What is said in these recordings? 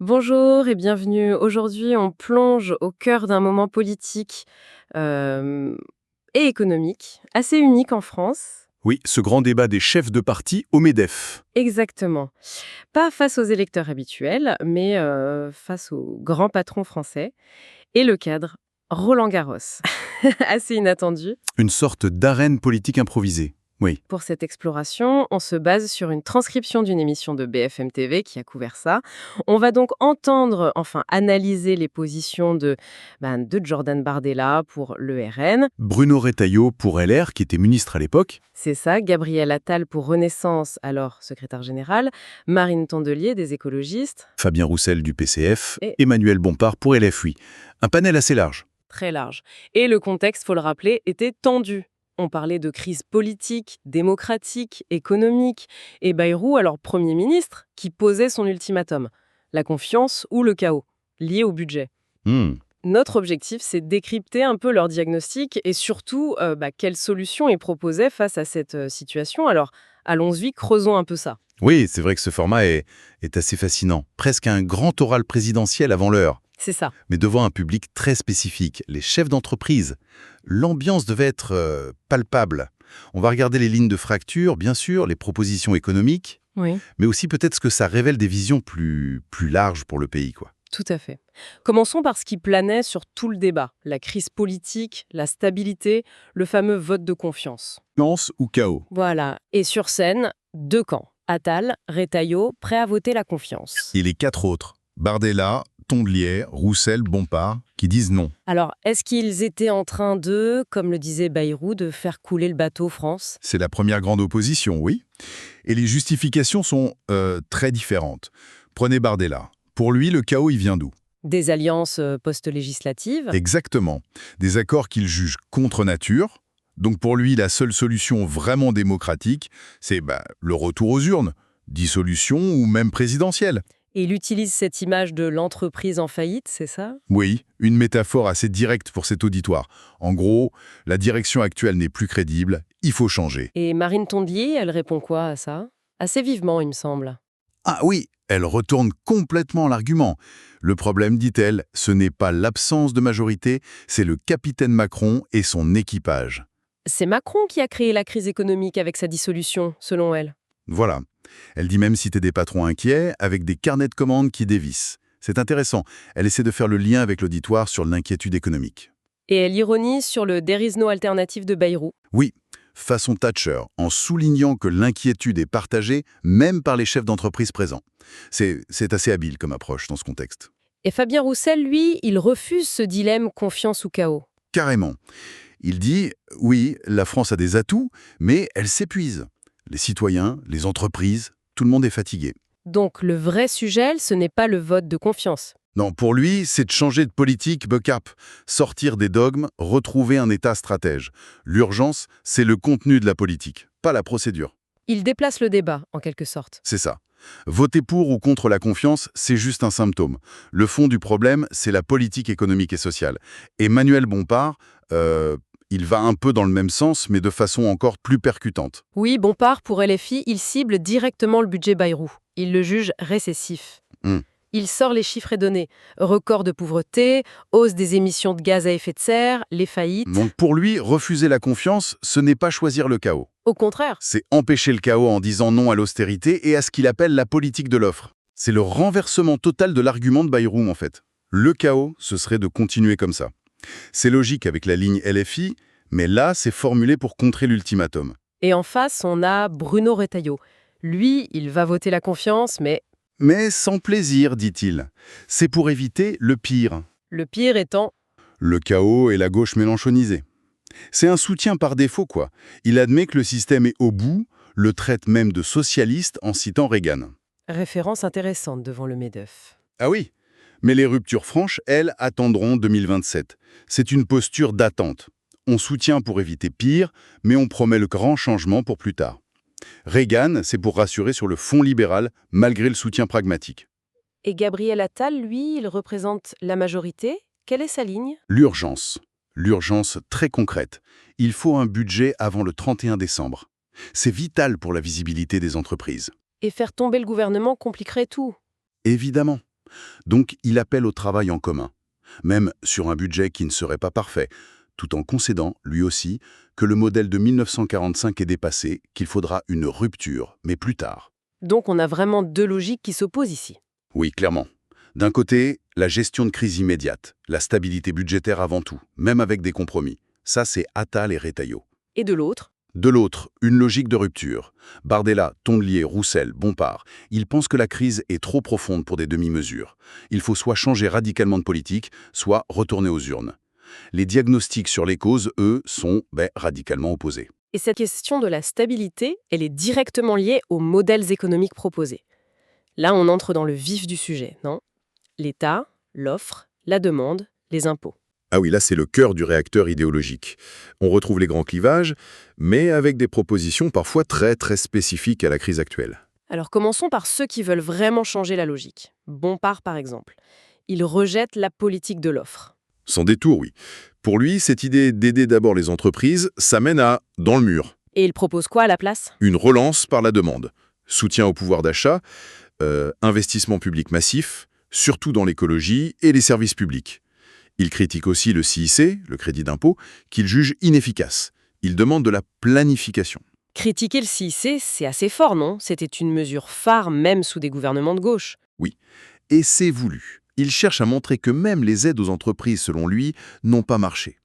Bonjour et bienvenue. Aujourd'hui, on plonge au cœur d'un moment politique euh, et économique assez unique en France. Oui, ce grand débat des chefs de parti au MEDEF. Exactement. Pas face aux électeurs habituels, mais face aux grands patrons français. Et le cadre, Roland Garros. Assez inattendu. Une sorte d'arène politique improvisée. Oui. Pour cette exploration, on se base sur une transcription d'une émission de BFM TV qui a couvert ça. On va donc entendre, enfin analyser les positions de Jordan Bardella pour le RN. Bruno Retailleau pour LR, qui était ministre à l'époque. C'est ça, Gabriel Attal pour Renaissance, alors secrétaire général. Marine Tondelier des écologistes. Fabien Roussel du PCF. Et Emmanuel Bompard pour LFI. Un panel assez large. très large. Et le contexte, faut le rappeler, était tendu. On parlait de crise politique, démocratique, économique, et Bayrou, alors Premier ministre, qui posait son ultimatum. La confiance ou le chaos, lié au budget. Hmm. Notre objectif, c'est de décrypter un peu leur diagnostic et surtout, quelles solutions ils proposaient face à cette situation. Alors, allons-y, creusons un peu ça. Oui, c'est vrai que ce format est assez fascinant. Presque un grand oral présidentiel avant l'heure. C'est ça. Mais devant un public très spécifique, les chefs d'entreprise. L'ambiance devait être palpable. On va regarder les lignes de fracture, bien sûr, les propositions économiques, Oui. mais aussi peut-être ce que ça révèle des visions plus larges pour le pays, quoi. Tout à fait. Commençons par ce qui planait sur tout le débat, la crise politique, la stabilité, le fameux vote de confiance. Confiance ou chaos? Voilà. Et sur scène, deux camps. Attal, Retailleau, prêts à voter la confiance. Et les quatre autres, Bardella, Tondelier, Roussel, Bompard, qui disent non. Alors, est-ce qu'ils étaient en train de, comme le disait Bayrou, de faire couler le bateau France? C'est la première grande opposition, oui. Et les justifications sont très différentes. Prenez Bardella. Pour lui, le chaos, il vient d'où? Des alliances post-législatives? Exactement. Des accords qu'il juge contre nature. Donc pour lui, la seule solution vraiment démocratique, c'est le retour aux urnes, dissolution ou même présidentielle. Et il utilise cette image de l'entreprise en faillite, c'est ça? Oui, une métaphore assez directe pour cet auditoire. En gros, la direction actuelle n'est plus crédible, il faut changer. Et Marine Tondelier, elle répond quoi à ça? Assez vivement, il me semble. Ah oui, elle retourne complètement l'argument. Le problème, dit-elle, ce n'est pas l'absence de majorité, c'est le capitaine Macron et son équipage. C'est Macron qui a créé la crise économique avec sa dissolution, selon elle. Voilà. Elle dit même citer des patrons inquiets avec des carnets de commandes qui dévissent. C'est intéressant. Elle essaie de faire le lien avec l'auditoire sur l'inquiétude économique. Et elle ironise sur le there is no alternative de Bayrou. Oui, façon Thatcher, en soulignant que l'inquiétude est partagée même par les chefs d'entreprise présents. C'est assez habile comme approche dans ce contexte. Et Fabien Roussel, lui, il refuse ce dilemme confiance ou chaos. Carrément. Il dit, oui, la France a des atouts, mais elle s'épuise. Les citoyens, les entreprises, tout le monde est fatigué. Donc le vrai sujet, ce n'est pas le vote de confiance. Non, pour lui, c'est de changer de politique cap, sortir des dogmes, retrouver un État stratège. L'urgence, c'est le contenu de la politique, pas la procédure. Il déplace le débat, en quelque sorte. C'est ça. Voter pour ou contre la confiance, c'est juste un symptôme. Le fond du problème, c'est la politique économique et sociale. Emmanuel Bompard, il va un peu dans le même sens, mais de façon encore plus percutante. Oui, Bompard, pour LFI, il cible directement le budget Bayrou. Il le juge récessif. Hmm. Il sort les chiffres et données. Record de pauvreté, hausse des émissions de gaz à effet de serre, les faillites. Donc pour lui, refuser la confiance, ce n'est pas choisir le chaos. Au contraire. C'est empêcher le chaos en disant non à l'austérité et à ce qu'il appelle la politique de l'offre. C'est le renversement total de l'argument de Bayrou, en fait. Le chaos, ce serait de continuer comme ça. C'est logique avec la ligne LFI, mais là, c'est formulé pour contrer l'ultimatum. Et en face, on a Bruno Retailleau. Lui, il va voter la confiance, mais Mais sans plaisir, dit-il. C'est pour éviter le pire. le pire étant... Le chaos et la gauche mélenchonisée. C'est un soutien par défaut, quoi. Il admet que le système est au bout, le traite même de socialiste en citant Reagan. Référence intéressante devant le MEDEF. Ah oui, mais les ruptures franches, elles, attendront 2027. C'est une posture d'attente. On soutient pour éviter pire, mais on promet le grand changement pour plus tard. Reagan, c'est pour rassurer sur le fond libéral, malgré le soutien pragmatique. Et Gabriel Attal, lui, il représente la majorité. Quelle est sa ligne? L'urgence. L'urgence très concrète. Il faut un budget avant le 31 décembre. C'est vital pour la visibilité des entreprises. Et faire tomber le gouvernement compliquerait tout. Évidemment. Donc il appelle au travail en commun, même sur un budget qui ne serait pas parfait, tout en concédant, lui aussi, que le modèle de 1945 est dépassé, qu'il faudra une rupture, mais plus tard. Donc on a vraiment deux logiques qui s'opposent ici. Oui, clairement. D'un côté, la gestion de crise immédiate, la stabilité budgétaire avant tout, même avec des compromis. Ça, c'est Attal et Retailleau. Et de l'autre, De l'autre, une logique de rupture. Bardella, Tondelier, Roussel, Bompard, ils pensent que la crise est trop profonde pour des demi-mesures. Il faut soit changer radicalement de politique, soit retourner aux urnes. Les diagnostics sur les causes, eux, sont radicalement opposés. et cette question de la stabilité, elle est directement liée aux modèles économiques proposés. Là, on entre dans le vif du sujet, non? L'État, l'offre, la demande, les impôts. Ah oui, là c'est le cœur du réacteur idéologique. On retrouve les grands clivages, mais avec des propositions parfois très spécifiques à la crise actuelle. Alors commençons par ceux qui veulent vraiment changer la logique. Bompard, par exemple. Il rejette la politique de l'offre. Sans détour, oui. Pour lui, cette idée d'aider d'abord les entreprises, ça mène à dans le mur. Et il propose quoi à la place? Une relance par la demande. Soutien au pouvoir d'achat, investissement public massif, surtout dans l'écologie et les services publics. Il critique aussi le CIC, le crédit d'impôt, qu'il juge inefficace. Il demande de la planification. Critiquer le CIC, c'est assez fort, non? C'était une mesure phare même sous des gouvernements de gauche. Oui, et c'est voulu. Il cherche à montrer que même les aides aux entreprises, selon lui, n'ont pas marché.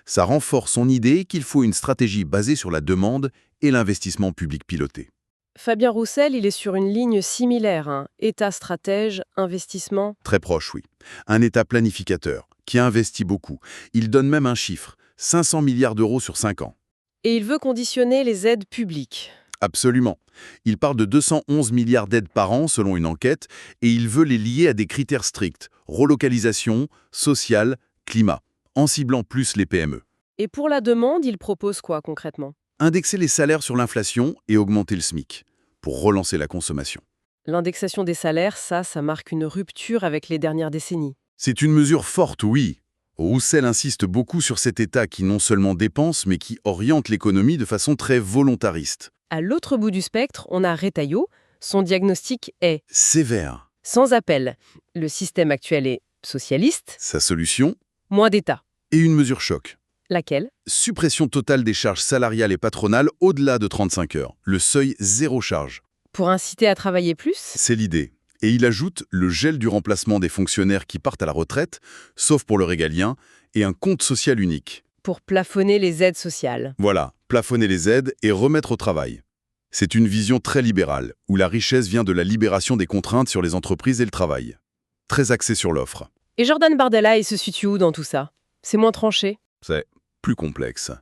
Ça renforce son idée qu'il faut une stratégie basée sur la demande et l'investissement public piloté. Fabien Roussel, il est sur une ligne similaire, hein. État stratège, investissement. Très proche, oui. Un État planificateur, qui investit beaucoup. Il donne même un chiffre, 500 milliards d'euros sur 5 ans. Et il veut conditionner les aides publiques. Absolument. Il parle de 211 milliards d'aides par an selon une enquête et il veut les lier à des critères stricts, relocalisation, sociale, climat, en ciblant plus les PME. Et pour la demande, il propose quoi concrètement? Indexer les salaires sur l'inflation et augmenter le SMIC, pour relancer la consommation. L'indexation des salaires, ça marque une rupture avec les dernières décennies. C'est une mesure forte, oui. Roussel insiste beaucoup sur cet État qui non seulement dépense, mais qui oriente l'économie de façon très volontariste. À l'autre bout du spectre, on a Retailleau. Son diagnostic est Sévère. sans appel. Le système actuel est socialiste, Sa solution, moins d'État. et une mesure choc. Laquelle? Suppression totale des charges salariales et patronales au-delà de 35 heures. Le seuil zéro charge. Pour inciter à travailler plus? C'est l'idée. Et il ajoute le gel du remplacement des fonctionnaires qui partent à la retraite, sauf pour le régalien, et un compte social unique. Pour plafonner les aides sociales. Voilà, plafonner les aides et remettre au travail. C'est une vision très libérale, où la richesse vient de la libération des contraintes sur les entreprises et le travail. Très axée sur l'offre. Et Jordan Bardella, il se situe où dans tout ça? C'est moins tranché. C'est plus complexe.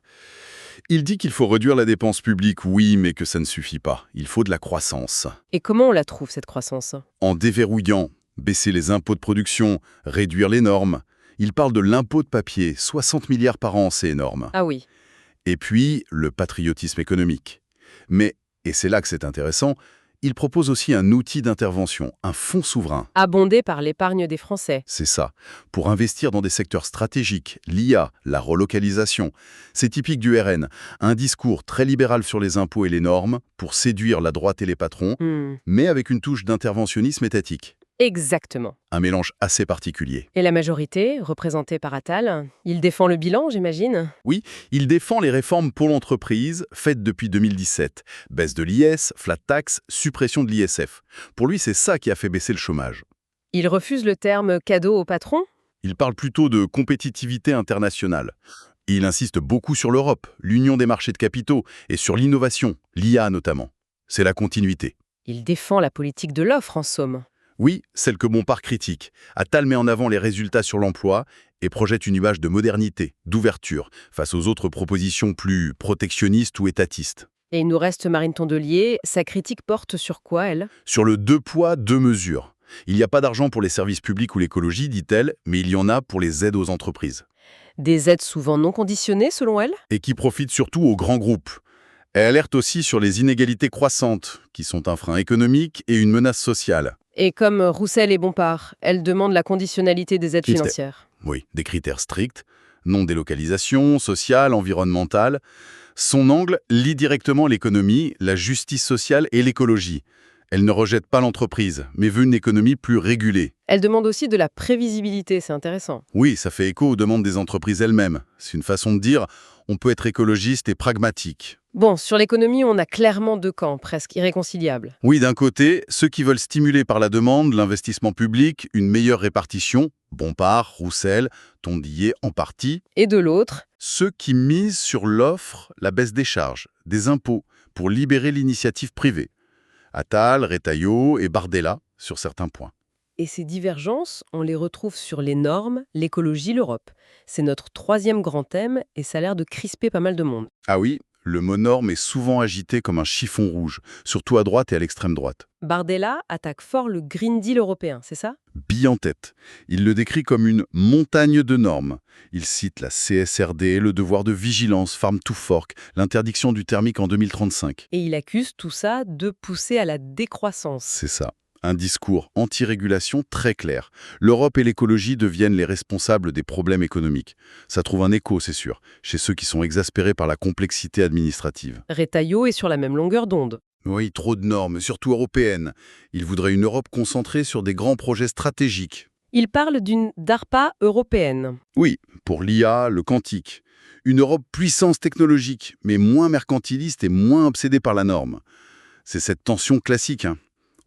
Il dit qu'il faut réduire la dépense publique, oui, mais que ça ne suffit pas. Il faut de la croissance. Et comment on la trouve, cette croissance? En déverrouillant, baisser les impôts de production, réduire les normes. Il parle de l'impôt de papier, 60 milliards par an, c'est énorme. Ah oui. Et puis, le patriotisme économique. Mais, et c'est là que c'est intéressant, il propose aussi un outil d'intervention, un fonds souverain. Abondé par l'épargne des Français. C'est ça, pour investir dans des secteurs stratégiques, l'IA, la relocalisation. C'est typique du RN, un discours très libéral sur les impôts et les normes, pour séduire la droite et les patrons, mais avec une touche d'interventionnisme étatique. Exactement. Un mélange assez particulier. Et la majorité, représentée par Attal, il défend le bilan, j'imagine? Oui, il défend les réformes pour l'entreprise faites depuis 2017. Baisse de l'IS, flat tax, suppression de l'ISF. Pour lui, c'est ça qui a fait baisser le chômage. Il refuse le terme cadeau au patron? Il parle plutôt de compétitivité internationale. Et il insiste beaucoup sur l'Europe, l'union des marchés de capitaux et sur l'innovation, l'IA notamment. C'est la continuité. Il défend la politique de l'offre, en somme. Oui, celle que Bompard critique. Attal met en avant les résultats sur l'emploi et projette une image de modernité, d'ouverture, face aux autres propositions plus protectionnistes ou étatistes. Et il nous reste Marine Tondelier. Sa critique porte sur quoi, elle? Sur le deux poids, deux mesures. Il n'y a pas d'argent pour les services publics ou l'écologie, dit-elle, mais il y en a pour les aides aux entreprises. Des aides souvent non conditionnées, selon elle? Et qui profitent surtout aux grands groupes. Elle alerte aussi sur les inégalités croissantes, qui sont un frein économique et une menace sociale. Et comme Roussel et Bompard, elle demande la conditionnalité des aides financières. Oui, des critères stricts, non-délocalisation, sociale, environnementale. Son angle lie directement l'économie, la justice sociale et l'écologie. Elle ne rejette pas l'entreprise, mais veut une économie plus régulée. Elle demande aussi de la prévisibilité, c'est intéressant. Oui, ça fait écho aux demandes des entreprises elles-mêmes. C'est une façon de dire, on peut être écologiste et pragmatique. Bon, sur l'économie, on a clairement deux camps, presque irréconciliables. Oui, d'un côté, ceux qui veulent stimuler par la demande l'investissement public, une meilleure répartition, Bompard, Roussel, Tondillet en partie. Et de l'autre, Ceux qui misent sur l'offre, la baisse des charges, des impôts, pour libérer l'initiative privée. Attal, Retailleau et Bardella sur certains points. et ces divergences, on les retrouve sur les normes, l'écologie, l'Europe. C'est notre troisième grand thème et ça a l'air de crisper pas mal de monde. Ah oui, le mot norme est souvent agité comme un chiffon rouge, surtout à droite et à l'extrême droite. Bardella attaque fort le Green Deal européen, c'est ça? Bille en tête. Il le décrit comme une montagne de normes. Il cite la CSRD, le devoir de vigilance, Farm to Fork, l'interdiction du thermique en 2035. Et il accuse tout ça de pousser à la décroissance. C'est ça. Un discours anti-régulation très clair. L'Europe et l'écologie deviennent les responsables des problèmes économiques. Ça trouve un écho, c'est sûr, chez ceux qui sont exaspérés par la complexité administrative. Retailleau est sur la même longueur d'onde. Oui, trop de normes, surtout européennes. Il voudrait une Europe concentrée sur des grands projets stratégiques. Il parle d'une DARPA européenne. Oui, pour l'IA, le quantique. Une Europe puissance technologique, mais moins mercantiliste et moins obsédée par la norme. C'est cette tension classique, hein.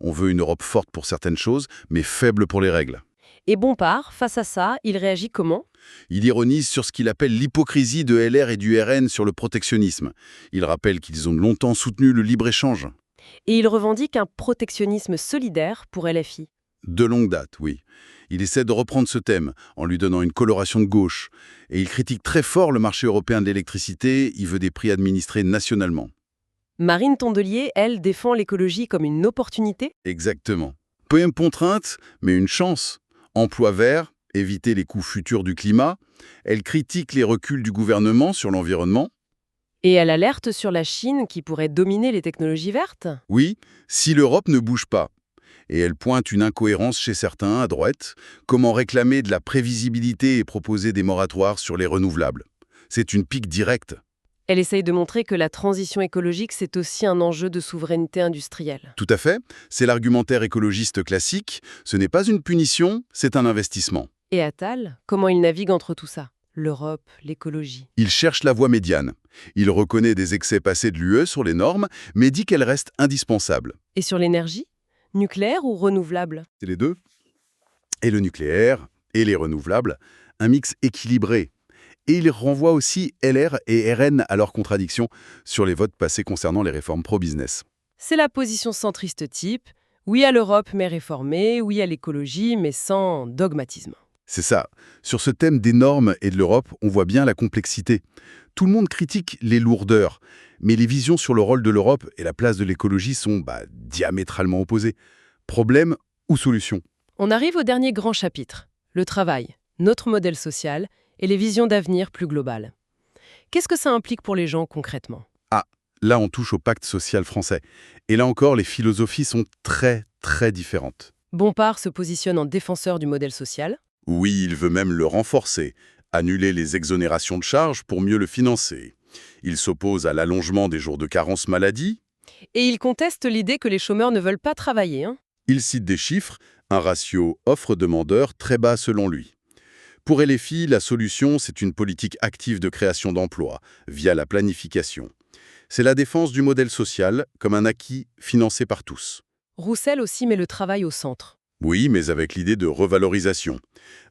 On veut une Europe forte pour certaines choses, mais faible pour les règles. Et Bompard, face à ça, il réagit comment? Il ironise sur ce qu'il appelle l'hypocrisie de LR et du RN sur le protectionnisme. Il rappelle qu'ils ont longtemps soutenu le libre-échange. Et il revendique un protectionnisme solidaire pour LFI. De longue date, oui. Il essaie de reprendre ce thème en lui donnant une coloration de gauche. Et il critique très fort le marché européen de l'électricité, il veut des prix administrés nationalement. Marine Tondelier, elle, défend l'écologie comme une opportunité. Exactement. Peu une contrainte, mais une chance. Emploi vert, éviter les coûts futurs du climat. Elle critique les reculs du gouvernement sur l'environnement. Et elle alerte sur la Chine qui pourrait dominer les technologies vertes. Oui, si l'Europe ne bouge pas. Et elle pointe une incohérence chez certains, à droite. Comment réclamer de la prévisibilité et proposer des moratoires sur les renouvelables? C'est une pique directe. Elle essaye de montrer que la transition écologique, c'est aussi un enjeu de souveraineté industrielle. Tout à fait. C'est l'argumentaire écologiste classique. Ce n'est pas une punition, c'est un investissement. Et Attal, comment il navigue entre tout ça? L'Europe, l'écologie. Il cherche la voie médiane. Il reconnaît des excès passés de l'UE sur les normes, mais dit qu'elle reste indispensable. Et sur l'énergie? Nucléaire ou renouvelable? C'est les deux. Et le nucléaire, et les renouvelables, un mix équilibré. Et il renvoie aussi LR et RN à leurs contradictions sur les votes passés concernant les réformes pro-business. C'est la position centriste type. Oui à l'Europe, mais réformée. Oui à l'écologie, mais sans dogmatisme. C'est ça. Sur ce thème des normes et de l'Europe, on voit bien la complexité. Tout le monde critique les lourdeurs, mais les visions sur le rôle de l'Europe et la place de l'écologie sont diamétralement opposées. Problème ou solution? On arrive au dernier grand chapitre, le travail, notre modèle social et les visions d'avenir plus globales. Qu'est-ce que ça implique pour les gens concrètement? Ah, là on touche au pacte social français. Et là encore, les philosophies sont très, très différentes. Bompard se positionne en défenseur du modèle social. Oui, il veut même le renforcer, annuler les exonérations de charges pour mieux le financer. Il s'oppose à l'allongement des jours de carence maladie. Et il conteste l'idée que les chômeurs ne veulent pas travailler. Il cite des chiffres, un ratio offre-demandeur très bas selon lui. Pour LFI, la solution, c'est une politique active de création d'emplois, via la planification. C'est la défense du modèle social comme un acquis financé par tous. Roussel aussi met le travail au centre. Oui, mais avec l'idée de revalorisation.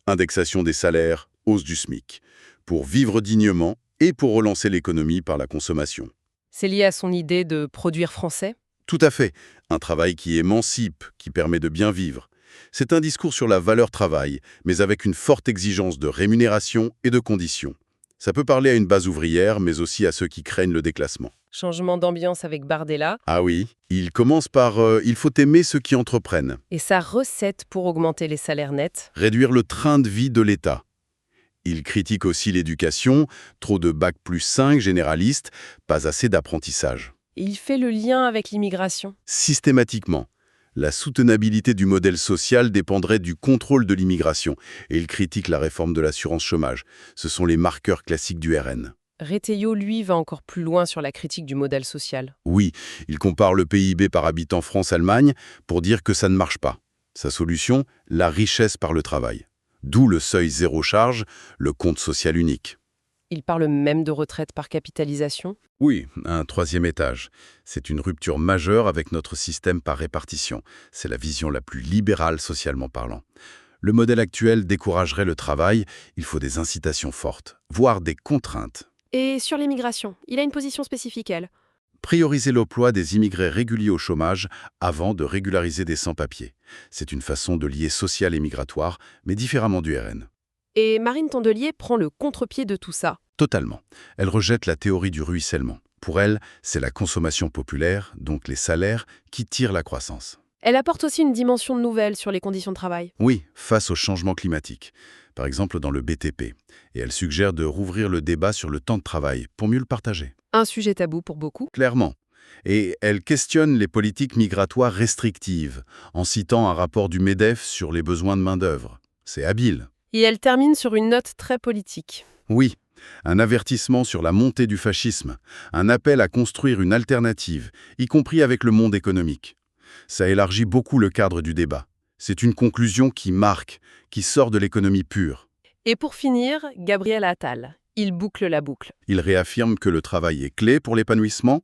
Indexation des salaires, hausse du SMIC. Pour vivre dignement et pour relancer l'économie par la consommation. C'est lié à son idée de produire français? Tout à fait. Un travail qui émancipe, qui permet de bien vivre. C'est un discours sur la valeur travail, mais avec une forte exigence de rémunération et de conditions. Ça peut parler à une base ouvrière, mais aussi à ceux qui craignent le déclassement. Changement d'ambiance avec Bardella. Ah oui, il commence par « il faut aimer ceux qui entreprennent ». Et sa recette pour augmenter les salaires nets. Réduire le train de vie de l'État. Il critique aussi l'éducation, trop de bac+5 généralistes, pas assez d'apprentissage. Et il fait le lien avec l'immigration. Systématiquement. La soutenabilité du modèle social dépendrait du contrôle de l'immigration, et il critique la réforme de l'assurance chômage. Ce sont les marqueurs classiques du RN. Reteilhau, lui, va encore plus loin sur la critique du modèle social. Oui, il compare le PIB par habitant France-Allemagne pour dire que ça ne marche pas. Sa solution, la richesse par le travail. D'où le seuil zéro charge, le compte social unique. Il parle même de retraite par capitalisation. Oui, un troisième étage. C'est une rupture majeure avec notre système par répartition. C'est la vision la plus libérale socialement parlant. Le modèle actuel découragerait le travail, il faut des incitations fortes, voire des contraintes. Et sur l'immigration, il a une position spécifique, elle. Prioriser l'emploi des immigrés réguliers au chômage avant de régulariser des sans-papiers. C'est une façon de lier social et migratoire, mais différemment du RN. Et Marine Tondelier prend le contre-pied de tout ça. Totalement. Elle rejette la théorie du ruissellement. Pour elle, c'est la consommation populaire, donc les salaires, qui tirent la croissance. Elle apporte aussi une dimension nouvelle sur les conditions de travail. Oui, face au changement climatique. Par exemple dans le BTP. Et elle suggère de rouvrir le débat sur le temps de travail, pour mieux le partager. Un sujet tabou pour beaucoup. Clairement. Et elle questionne les politiques migratoires restrictives, en citant un rapport du MEDEF sur les besoins de main-d'œuvre. C'est habile. Et elle termine sur une note très politique. Oui, un avertissement sur la montée du fascisme, un appel à construire une alternative, y compris avec le monde économique. Ça élargit beaucoup le cadre du débat. C'est une conclusion qui marque, qui sort de l'économie pure. Et pour finir, Gabriel Attal. Il boucle la boucle. Il réaffirme que le travail est clé pour l'épanouissement.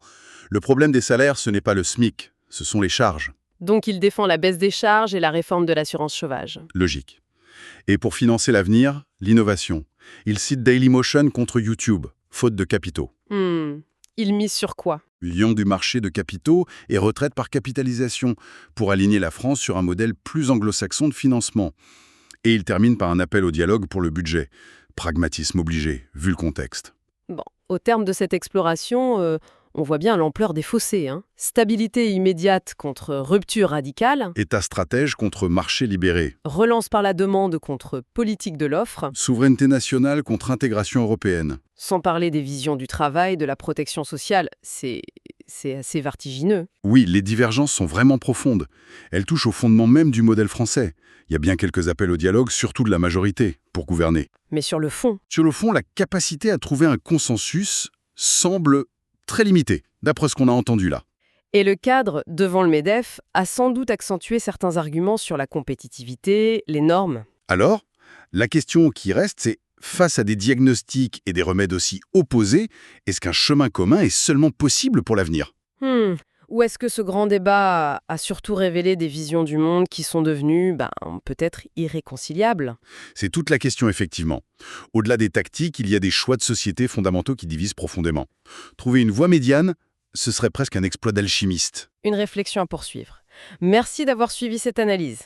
Le problème des salaires, ce n'est pas le SMIC, ce sont les charges. Donc il défend la baisse des charges et la réforme de l'assurance chômage. Logique. Et pour financer l'avenir, l'innovation. Il cite Dailymotion contre YouTube, faute de capitaux. Il mise sur quoi? Lion du marché de capitaux et retraite par capitalisation, pour aligner la France sur un modèle plus anglo-saxon de financement. Et il termine par un appel au dialogue pour le budget. Pragmatisme obligé, vu le contexte. Bon, au terme de cette exploration, on voit bien l'ampleur des fossés. Stabilité immédiate contre rupture radicale, État stratège contre marché libéré. relance par la demande contre politique de l'offre, Souveraineté nationale contre intégration européenne. sans parler des visions du travail, de la protection sociale. C'est assez vertigineux. Oui, les divergences sont vraiment profondes. Elles touchent au fondement même du modèle français. Il y a bien quelques appels au dialogue, surtout de la majorité, pour gouverner. Mais sur le fond, Sur le fond, la capacité à trouver un consensus semble très limitée, d'après ce qu'on a entendu là. et le cadre, devant le MEDEF, a sans doute accentué certains arguments sur la compétitivité, les normes. Alors, la question qui reste, c'est face à des diagnostics et des remèdes aussi opposés, est-ce qu'un chemin commun est seulement possible pour l'avenir? Ou est-ce que ce grand débat a surtout révélé des visions du monde qui sont devenues, peut-être irréconciliables? C'est toute la question, effectivement. Au-delà des tactiques, il y a des choix de société fondamentaux qui divisent profondément. Trouver une voie médiane, ce serait presque un exploit d'alchimiste. Une réflexion à poursuivre. Merci d'avoir suivi cette analyse.